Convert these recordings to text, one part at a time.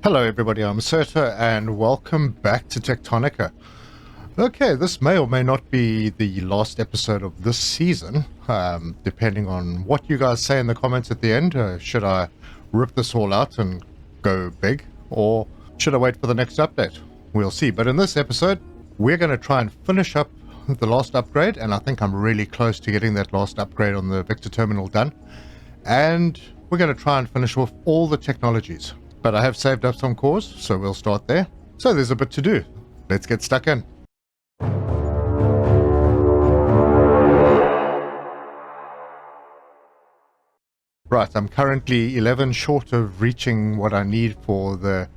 Hello everybody, I'm Serta and welcome back to Techtonica. Okay, this may or may not be the last episode of this season, depending on what you guys say in the comments at the end. Should I rip this all out and go big, or should I wait for the next update? We'll see, but in this episode, we're going to try and finish up the last upgrade, and I think I'm really close to getting that last upgrade on the Victor Terminal done. And we're going to try and finish off all the technologies. But I have saved up some cores, so we'll start there. So there's a bit to do. Let's get stuck in. Right, I'm currently 11 short of reaching what I need for the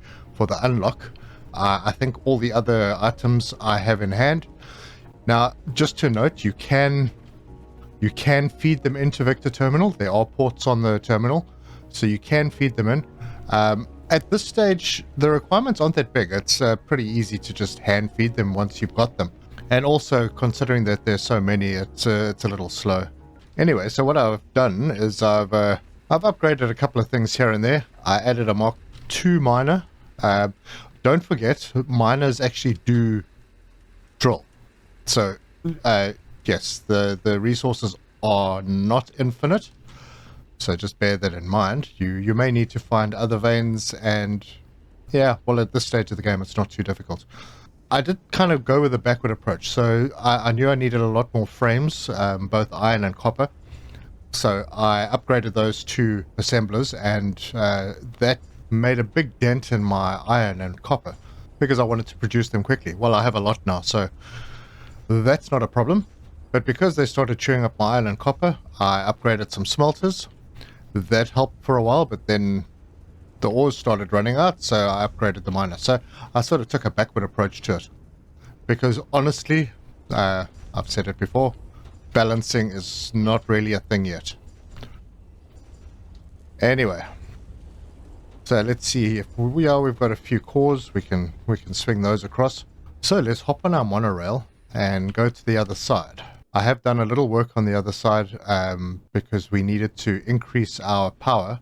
unlock. I think all the other items I have in hand. Now, just to note, you can feed them into Victor Terminal. There are ports on the terminal, so you can feed them in. At this stage, the requirements aren't that big. It's pretty easy to just hand feed them once you've got them. And also, considering that there's so many, it's a little slow. Anyway, so what I've done is I've upgraded a couple of things here and there. I added a Mark II miner. Don't forget, miners actually do drill. So, yes, the resources are not infinite. So just bear that in mind. You may need to find other veins, and yeah, well, at this stage of the game, it's not too difficult. I did kind of go with a backward approach. So I knew I needed a lot more frames, both iron and copper. So I upgraded those to assemblers, and that made a big dent in my iron and copper because I wanted to produce them quickly. Well, I have a lot now, so that's not a problem. But because they started chewing up my iron and copper, I upgraded some smelters. That helped for a while, but then the ores started running out, so I upgraded the miner. So I sort of took a backward approach to it. Because honestly, I've said it before, balancing is not really a thing yet. Anyway, so let's see if we've got a few cores, we can swing those across. So let's hop on our monorail and go to the other side. I have done a little work on the other side because we needed to increase our power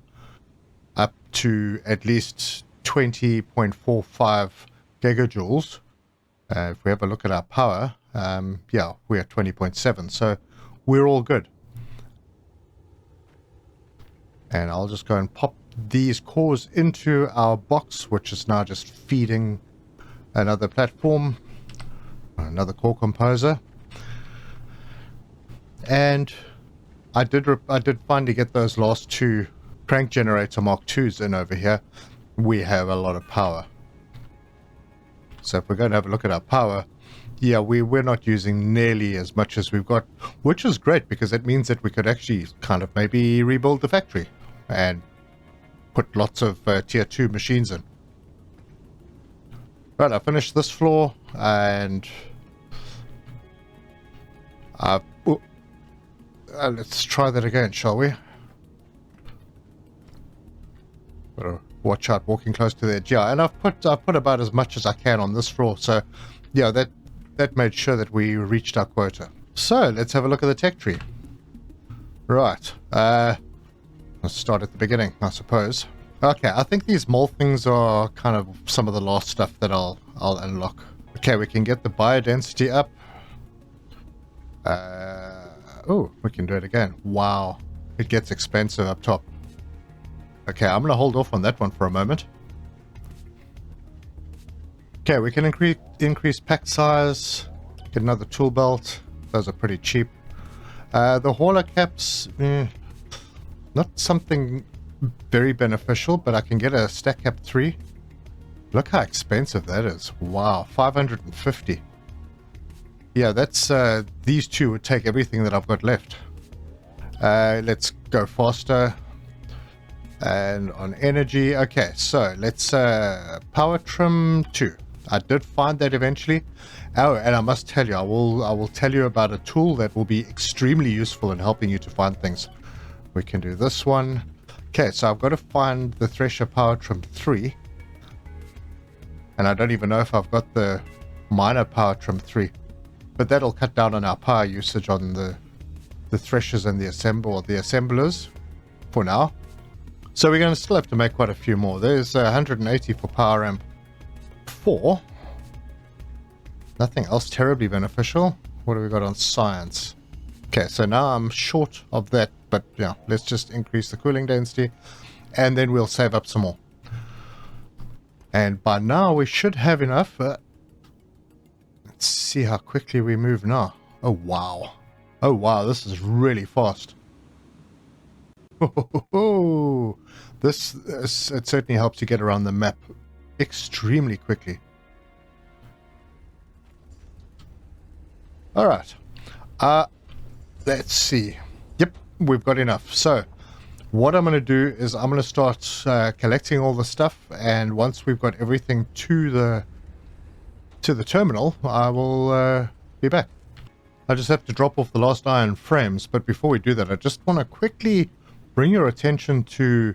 up to at least 20.45 gigajoules. If we have a look at our power, yeah, we're at 20.7, so we're all good. And I'll just go and pop these cores into our box, which is now just feeding another platform, another core composer. And I did finally get those last two crank generator Mark IIs in over here. We have a lot of power. So if we're going to have a look at our power, yeah, we're not using nearly as much as we've got, which is great because it means that we could actually kind of maybe rebuild the factory and put lots of tier 2 machines in. Right, I finished this floor and let's try that again, shall we? Gotta watch out walking close to the edge. Yeah, and I've put about as much as I can on this floor. So, yeah, that made sure that we reached our quota. So, let's have a look at the tech tree. Right. Let's start at the beginning, I suppose. Okay, I think these mole things are kind of some of the last stuff that I'll unlock. Okay, we can get the biodensity up. Oh, we can do it again. Wow. It gets expensive up top. Okay, I'm going to hold off on that one for a moment. Okay, we can increase pack size. Get another tool belt. Those are pretty cheap. The hauler caps, not something very beneficial, but I can get a stack cap 3. Look how expensive that is. Wow, 550. Yeah, that's these two would take everything that I've got left. Let's go faster. And on energy, okay, so let's power trim 2. I did find that eventually. Oh, and I must tell you, I will tell you about a tool that will be extremely useful in helping you to find things. We can do this one. Okay, so I've got to find the thresher power trim 3. And I don't even know if I've got the miner power trim 3. But that'll cut down on our power usage on the threshers and the assemblers for now. So we're going to still have to make quite a few more. There's 180 for power amp 4. Nothing else terribly beneficial. What have we got on science? Okay, so now I'm short of that, but yeah, let's just increase the cooling density, and then we'll save up some more. And by now we should have enough. Let's see how quickly we move now. Oh wow. Oh wow, this is really fast. This it certainly helps you get around the map extremely quickly. All right. Let's see. Yep, we've got enough. So what I'm going to do is I'm going to start collecting all the stuff, and once we've got everything to the terminal, I will be back. I just have to drop off the last iron frames, but before we do that, I just want to quickly bring your attention to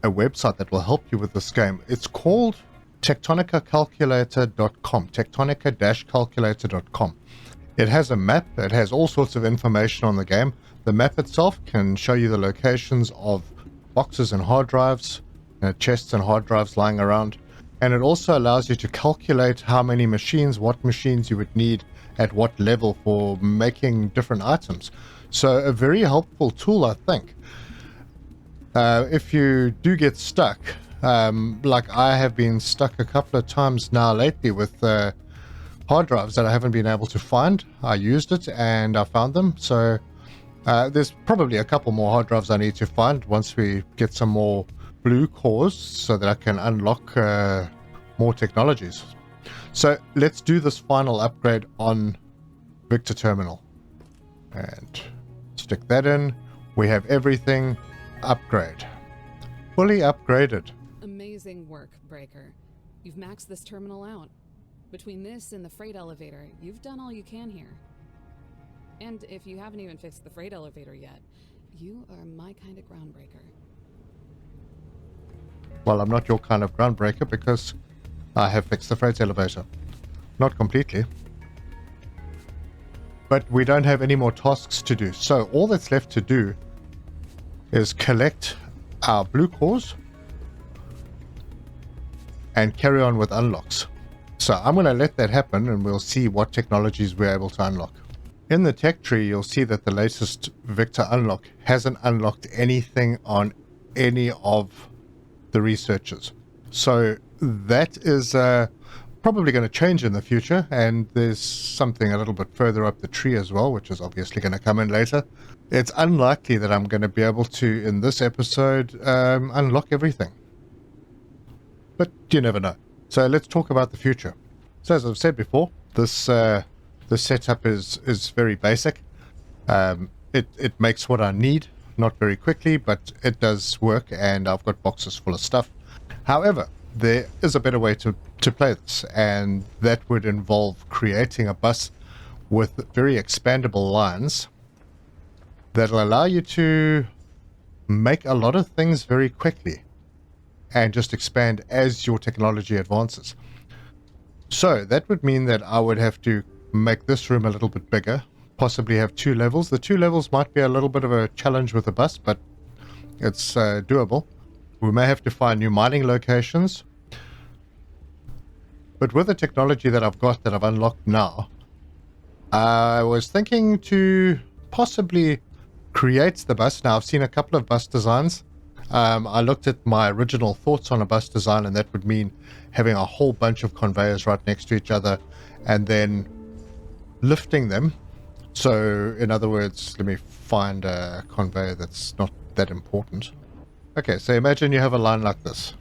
a website that will help you with this game. It's called techtonicacalculator.com, techtonica-calculator.com. It has a map. It has all sorts of information on the game. The map itself can show you the locations of boxes and hard drives, chests and hard drives lying around. And it also allows you to calculate how many machines, what machines you would need at what level for making different items. So a very helpful tool, I think. If you do get stuck, like I have been stuck a couple of times now lately with hard drives that I haven't been able to find. I used it and I found them. So there's probably a couple more hard drives I need to find once we get some more blue cores so that I can unlock more technologies. So let's do this final upgrade on Victor Terminal. And stick that in. We have everything. Upgrade. Fully upgraded. Amazing work, Breaker. You've maxed this terminal out. Between this and the freight elevator, you've done all you can here. And if you haven't even fixed the freight elevator yet, you are my kind of groundbreaker. Well, I'm not your kind of groundbreaker because I have fixed the freight elevator. Not completely. But we don't have any more tasks to do. So all that's left to do is collect our blue cores and carry on with unlocks. So I'm going to let that happen and we'll see what technologies we're able to unlock. In the tech tree, you'll see that the latest Victor unlock hasn't unlocked anything on any of the researchers. So that is probably going to change in the future, and there's something a little bit further up the tree as well, which is obviously going to come in later. It's unlikely that I'm going to be able to, in this episode, unlock everything. But you never know. So let's talk about the future. So as I've said before, this setup is very basic. It makes what I need, not very quickly, but it does work, and I've got boxes full of stuff. However, there is a better way to play this, and that would involve creating a bus with very expandable lines that'll allow you to make a lot of things very quickly and just expand as your technology advances. So that would mean that I would have to make this room a little bit bigger, possibly have 2 levels. The 2 levels might be a little bit of a challenge with the bus, but it's doable. We may have to find new mining locations. But with the technology that I've got, that I've unlocked now, I was thinking to possibly create the bus. Now, I've seen a couple of bus designs. I looked at my original thoughts on a bus design, and that would mean having a whole bunch of conveyors right next to each other and then lifting them. So, in other words, let me find a conveyor that's not that important. Okay, so imagine you have a line like this.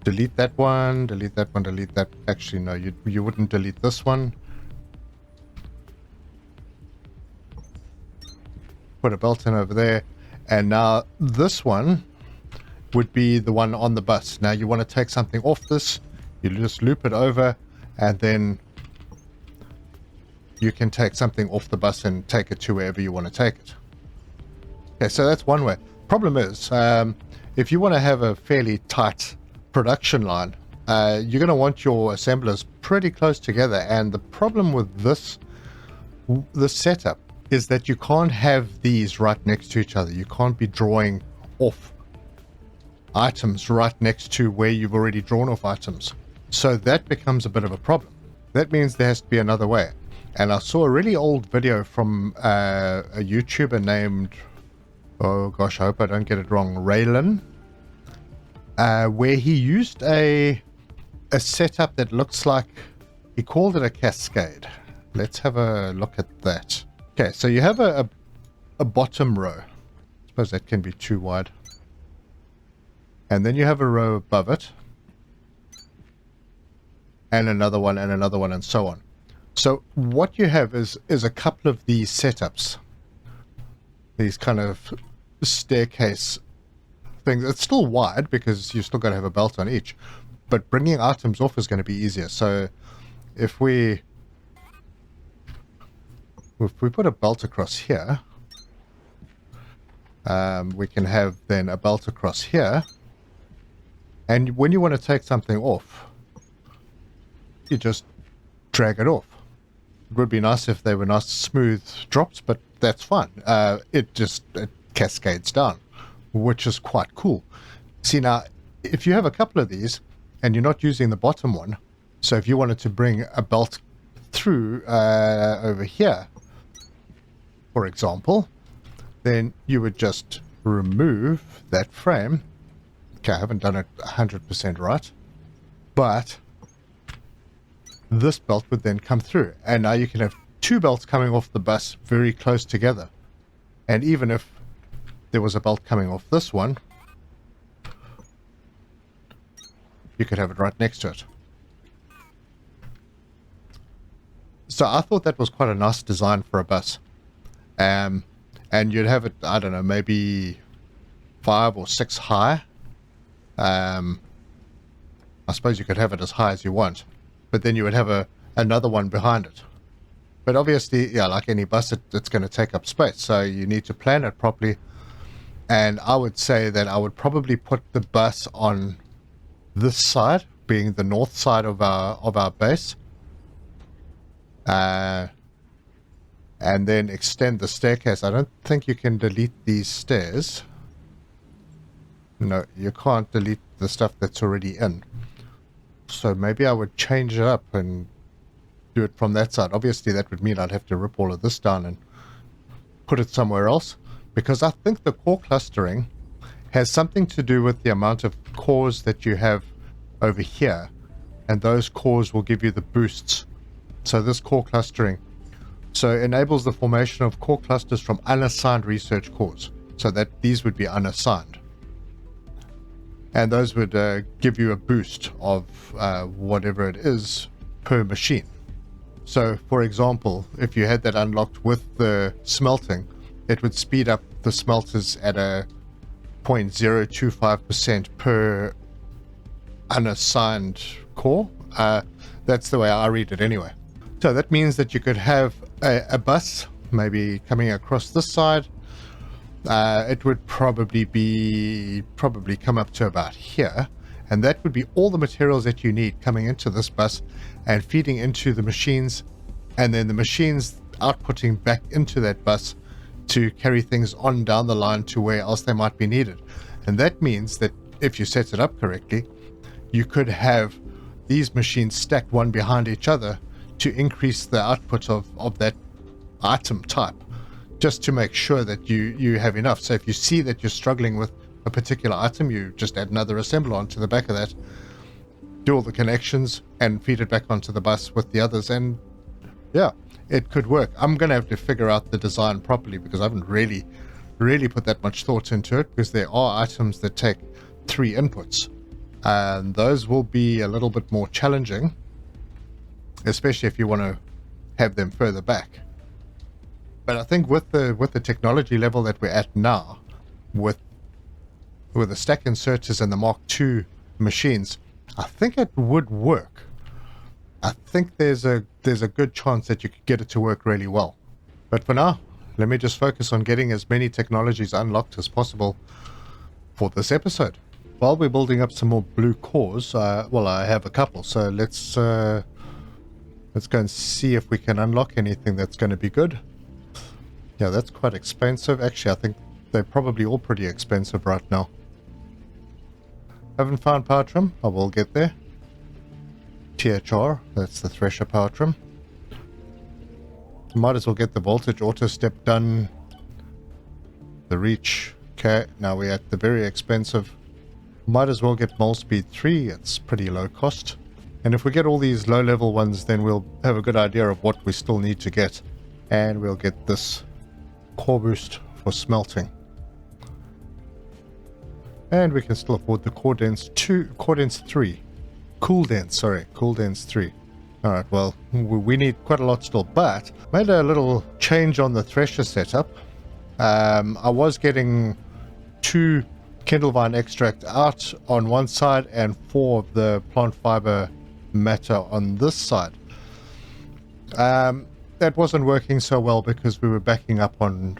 Delete that one, delete that one, delete that. Actually, no, you wouldn't delete this one. Put a belt in over there. And now this one would be the one on the bus. Now you want to take something off this. You just loop it over, and then you can take something off the bus and take it to wherever you want to take it. Okay, so that's one way. Problem is, if you want to have a fairly tight production line, you're going to want your assemblers pretty close together. And the problem with this setup is that you can't have these right next to each other. You can't be drawing off items right next to where you've already drawn off items. So that becomes a bit of a problem. That means there has to be another way. And I saw a really old video from a YouTuber named, oh gosh, I hope I don't get it wrong, Raylan, where he used a setup that looks like, he called it a cascade. Let's have a look at that. Okay, so you have a bottom row. I suppose that can be too wide. And then you have a row above it. And another one, and so on. So what you have is a couple of these setups. These kind of staircase things. It's still wide because you still got to have a belt on each. But bringing items off is going to be easier. So if we put a belt across here, we can have then a belt across here. And when you want to take something off, you just drag it off. It would be nice if they were nice smooth drops, but that's fine. It cascades down, which is quite cool. See, now, if you have a couple of these and you're not using the bottom one, so if you wanted to bring a belt through over here, for example, then you would just remove that frame. Okay, I haven't done it 100% right, but this belt would then come through, and now you can have two belts coming off the bus very close together. And even if there was a belt coming off this one, you could have it right next to it. So I thought that was quite a nice design for a bus. And you'd have it, I don't know, maybe 5 or 6 high. I suppose you could have it as high as you want, but then you would have another one behind it. But obviously, yeah, like any bus, it's going to take up space, so you need to plan it properly. And I would say that I would probably put the bus on this side, being the north side of our base, and then extend the staircase. I don't think you can delete these stairs. No, you can't delete the stuff that's already in. So maybe I would change it up and do it from that side. Obviously, that would mean I'd have to rip all of this down and put it somewhere else, because I think the core clustering has something to do with the amount of cores that you have over here, and those cores will give you the boosts. So this core clustering enables the formation of core clusters from unassigned research cores, so that these would be unassigned. And those would give you a boost of whatever it is per machine. So, for example, if you had that unlocked with the smelting, it would speed up the smelters at a 0.025% per unassigned core. That's the way I read it anyway. So that means that you could have a bus maybe coming across this side. It would probably come up to about here, and that would be all the materials that you need coming into this bus and feeding into the machines, and then the machines outputting back into that bus to carry things on down the line to where else they might be needed. And that means that if you set it up correctly, you could have these machines stacked one behind each other to increase the output of that item type, just to make sure that you have enough. So if you see that you're struggling with a particular item, you just add another assembler onto the back of that, do all the connections, and feed it back onto the bus with the others, and yeah, it could work. I'm going to have to figure out the design properly, because I haven't really put that much thought into it, because there are items that take 3 inputs, and those will be a little bit more challenging, especially if you want to have them further back. But I think with the technology level that we're at now, with the stack inserters and the Mark II machines, I think it would work. I think there's a good chance that you could get it to work really well. But for now, let me just focus on getting as many technologies unlocked as possible for this episode. While we're building up some more blue cores, well, I have a couple, so let's go and see if we can unlock anything that's going to be good. Yeah, that's quite expensive. Actually, I think they're probably all pretty expensive right now. Haven't found power trim. I will get there. THR, that's the thresher power trim. Might as well get the voltage auto step done. The reach. Okay, now we're at the very expensive. Might as well get mole speed 3. It's pretty low cost. And if we get all these low level ones, then we'll have a good idea of what we still need to get. And we'll get this core boost for smelting. And we can still afford the core dense 3. Cool dense 3. Alright, well, we need quite a lot still, but made a little change on the thresher setup. I was getting 2 Kindle vine extract out on one side and 4 of the plant fiber matter on this side. That wasn't working so well because we were backing up on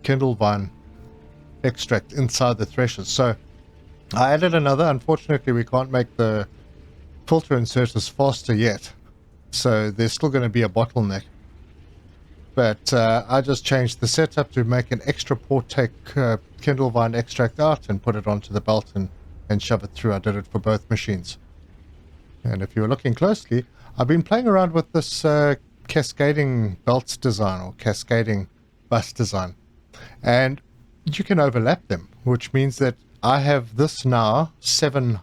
Kindle vine extract inside the threshers. So I added another. Unfortunately, we can't make the filter inserters faster yet, so there's still going to be a bottleneck. But I just changed the setup to make an extra port take Kindle vine extract out and put it onto the belt and shove it through. I did it for both machines. And if you were looking closely, I've been playing around with this cascading belts design or cascading bus design, and you can overlap them, which means that I have this now 7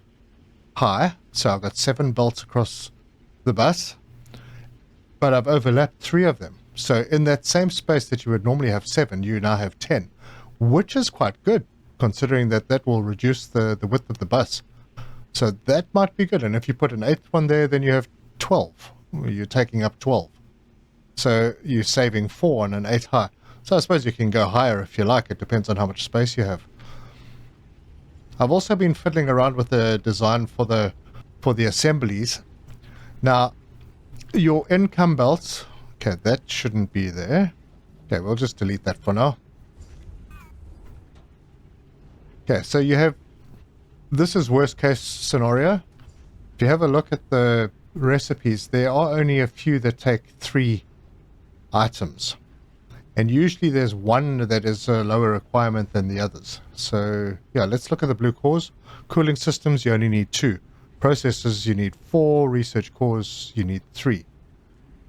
high, so I've got 7 belts across the bus, but I've overlapped 3 of them. So in that same space that you would normally have 7, you now have 10, which is quite good, considering that that will reduce the width of the bus. So that might be good. And if you put an 8th one there, then you have 12. You're taking up 12. So you're saving 4 on an 8 high. So I suppose you can go higher if you like. It depends on how much space you have. I've also been fiddling around with the design for the assemblies. Now, your income belts, okay, that shouldn't be there. Okay, we'll just delete that for now. Okay, so you have, this is worst case scenario. If you have a look at the recipes, there are only a few that take 3 items. And usually there's one that is a lower requirement than the others. So yeah, let's look at the blue cores. Cooling systems, you only need 2. Processors, you need 4. Research cores, you need 3.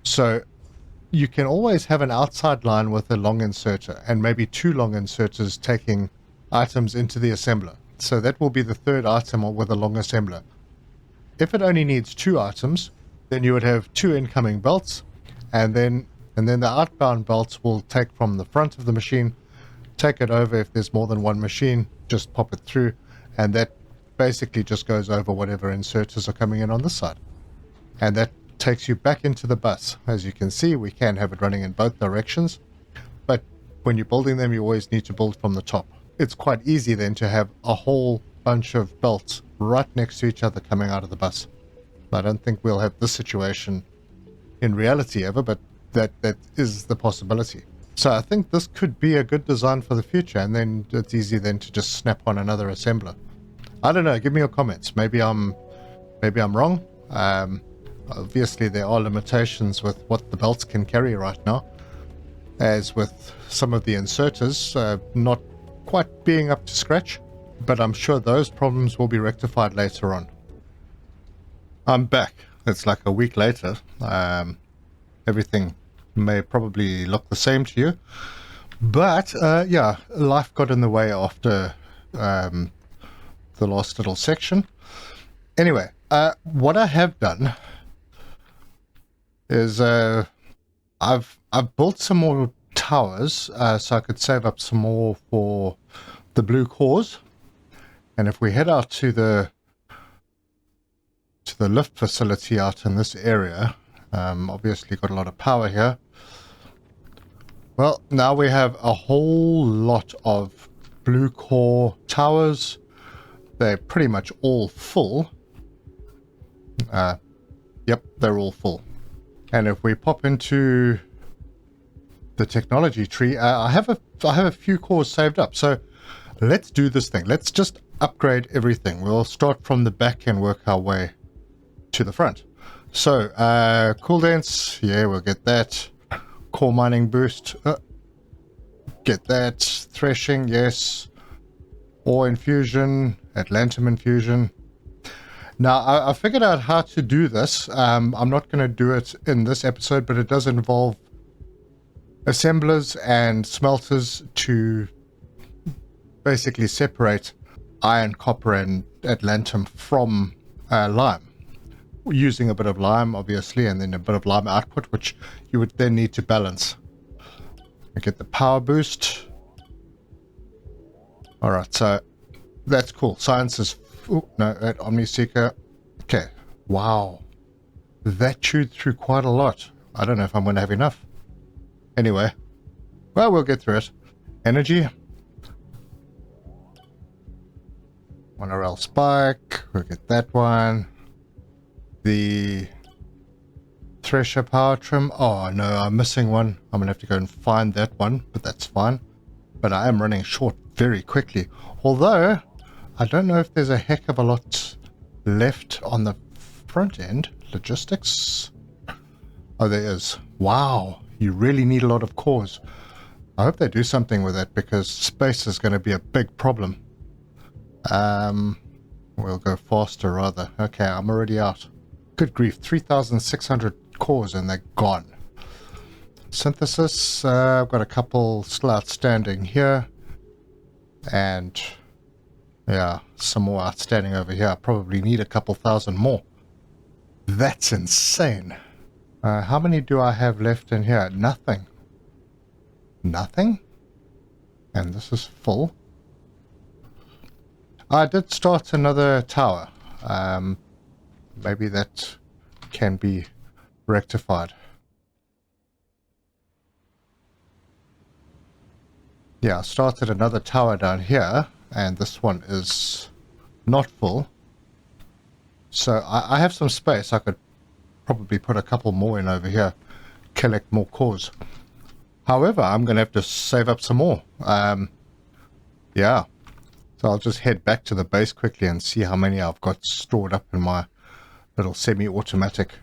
So you can always have an outside line with a long inserter and maybe 2 long inserters taking items into the assembler. So that will be the 3rd item with a long assembler. If it only needs 2 items, then you would have 2 incoming belts, and then the outbound belts will take from the front of the machine, take it over. If there's more than one machine, just pop it through, and that basically just goes over whatever inserters are coming in on this side. And that takes you back into the bus. As you can see, we can have it running in both directions, but when you're building them, you always need to build from the top. It's quite easy then to have a whole bunch of belts right next to each other coming out of the bus. I don't think we'll have this situation in reality ever, but that is the possibility. So I think this could be a good design for the future, and then it's easy then to just snap on another assembler. I don't know, give me your comments. Maybe I'm wrong. Obviously there are limitations with what the belts can carry right now, as with some of the inserters not quite being up to scratch, but I'm sure those problems will be rectified later on. I'm back. It's like a week later. Everything may probably look the same to you, but yeah, life got in the way after the last little section. Anyway, what I have done is I've built some more towers so I could save up some more for the blue cores. And if we head out to the lift facility out in this area, obviously got a lot of power here. Well, now we have a whole lot of blue core towers. They're pretty much all full. Yep, they're all full. And if we pop into the technology tree, I have a few cores saved up. So let's do this thing. Let's just upgrade everything. We'll start from the back and work our way to the front. So cool dense, yeah, we'll get that. Core mining boost, get that. Threshing, yes. Ore infusion Atlantum infusion. Now, I figured out how to do this. I'm not going to do it in this episode, but it does involve assemblers and smelters to basically separate iron, copper, and atlantum from lime. Using a bit of lime, obviously, and then a bit of lime output, which you would then need to balance. I get the power boost. Alright, so that's cool. Science is... Oh, no, at Omniseeker. Okay. Wow. That chewed through quite a lot. I don't know if I'm going to have enough. Anyway. Well, we'll get through it. Energy. Monorail spike. We'll get that one. The Thresher power trim. Oh, no, I'm missing one. I'm going to have to go and find that one, but that's fine. But I am running short very quickly. Although... I don't know if there's a heck of a lot left on the front end. Logistics. Oh, there is. Wow. You really need a lot of cores. I hope they do something with that because space is going to be a big problem. We'll go faster rather. Okay, I'm already out. Good grief. 3,600 cores and they're gone. Synthesis. I've got a couple still outstanding here. And... yeah, some more outstanding over here. I probably need a couple thousand more. That's insane. How many do I have left in here? Nothing. Nothing? And this is full. I did start another tower. Maybe that can be rectified. Yeah, I started another tower down here. And this one is not full. So I have some space. I could probably put a couple more in over here. Collect more cores. However, I'm going to have to save up some more. Yeah. So I'll just head back to the base quickly and see how many I've got stored up in my little semi-automatic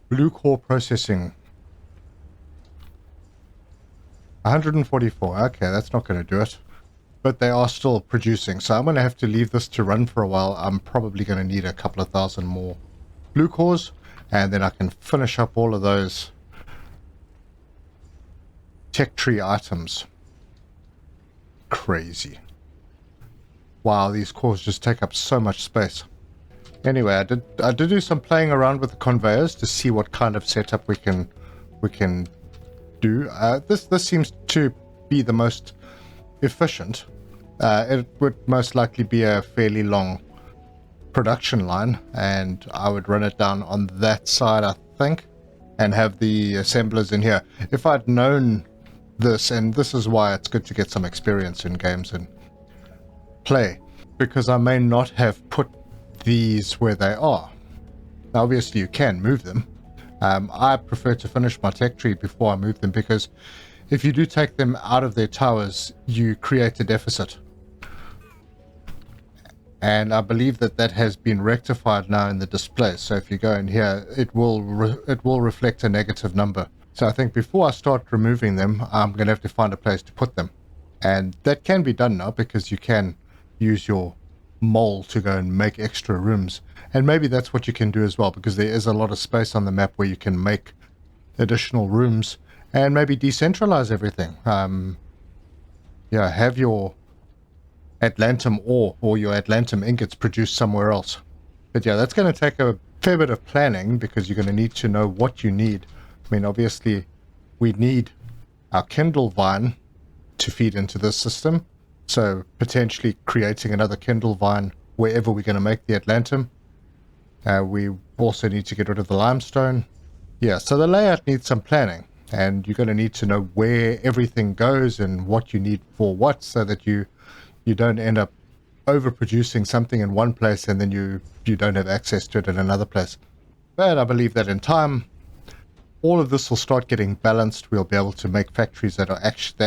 blue core processing. 144. Okay, that's not going to do it. But they are still producing, so I'm going to have to leave this to run for a while. I'm probably going to need a couple of thousand more blue cores, and then I can finish up all of those tech tree items. Crazy. Wow, these cores just take up so much space. Anyway, I did do some playing around with the conveyors to see what kind of setup we can do. This seems to be the most efficient. It would most likely be a fairly long production line, and I would run it down on that side, I think, and have the assemblers in here. If I'd known this, and this is why it's good to get some experience in games and play, because I may not have put these where they are. Now, obviously you can move them. I prefer to finish my tech tree before I move them, because if you do take them out of their towers, you create a deficit. And I believe that has been rectified now in the display. So if you go in here, it will reflect a negative number. So I think before I start removing them, I'm going to have to find a place to put them. And that can be done now, because you can use your mole to go and make extra rooms. And maybe that's what you can do as well, because there is a lot of space on the map where you can make additional rooms and maybe decentralize everything. Yeah, have your Atlantum ore or your Atlantum ingots produced somewhere else. But yeah, that's going to take a fair bit of planning, because you're going to need to know what you need. I mean, obviously, we need our Kindle vine to feed into this system. So potentially creating another Kindle vine wherever we're going to make the Atlantum. We also need to get rid of the limestone. Yeah, so the layout needs some planning. And you're going to need to know where everything goes and what you need for what, so that you don't end up overproducing something in one place and then you don't have access to it in another place. But I believe that in time, all of this will start getting balanced. We'll be able to make factories that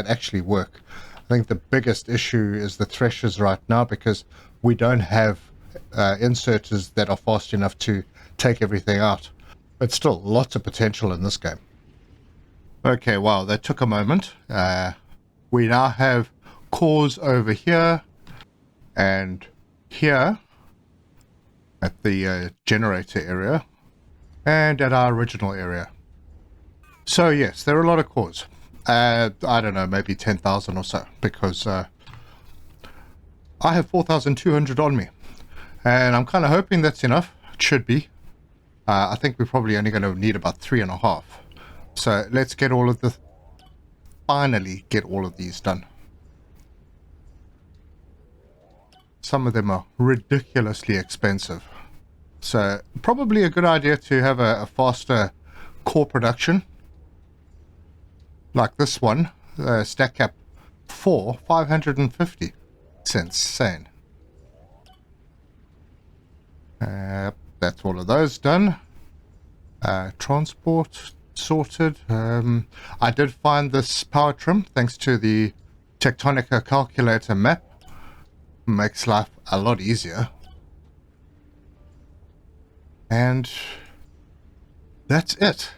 actually work. I think the biggest issue is the threshers right now, because we don't have inserters that are fast enough to take everything out. But still, lots of potential in this game. Okay, wow, that took a moment. We now have cores over here, and here at the generator area and at our original area. So yes, there are a lot of cores. I don't know, maybe 10,000 or so, because I have 4,200 on me, and I'm kind of hoping that's enough. It should be. I think we're probably only going to need about 3.5. So let's get all of the... finally get all of these done. Some of them are ridiculously expensive. So probably a good idea to have a faster core production. Like this one, Stack Cap 4, 550. It's insane. That's all of those done. Transport sorted. I did find this power trim thanks to the Techtonica calculator map. Makes life a lot easier. And that's it.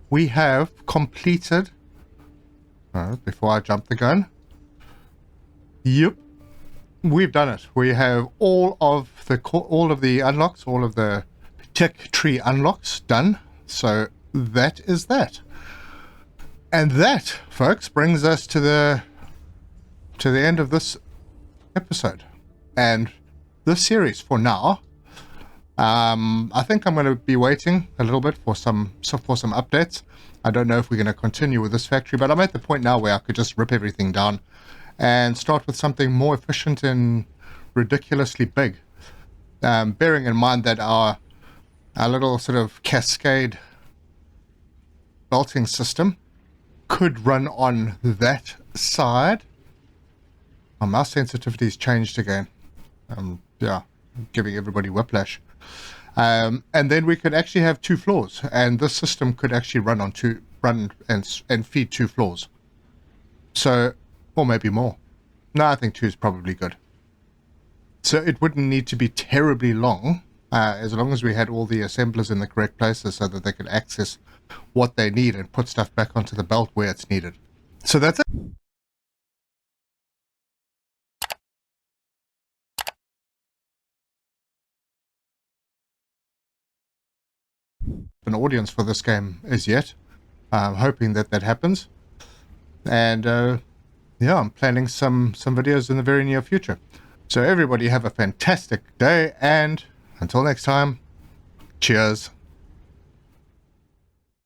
We have completed... before I jump the gun. Yep. We've done it. We have all of the unlocks, all of the tech tree unlocks done. So that is that. And that, folks, brings us to the end of this episode and this series for now. I think I'm going to be waiting a little bit for some updates. I don't know if we're going to continue with this factory, but I'm at the point now where I could just rip everything down and start with something more efficient and ridiculously big. Bearing in mind that our little sort of cascade belting system could run on that side. My mouse sensitivity's changed again. Yeah, giving everybody whiplash. And then we could actually have 2 floors, and this system could actually run and feed 2 floors. So, or maybe more. No, I think 2 is probably good. So it wouldn't need to be terribly long, as long as we had all the assemblers in the correct places so that they could access what they need and put stuff back onto the belt where it's needed. So that's it. An audience for this game as yet. I'm hoping that happens. And yeah, I'm planning some videos in the very near future. So everybody have a fantastic day, and until next time, cheers.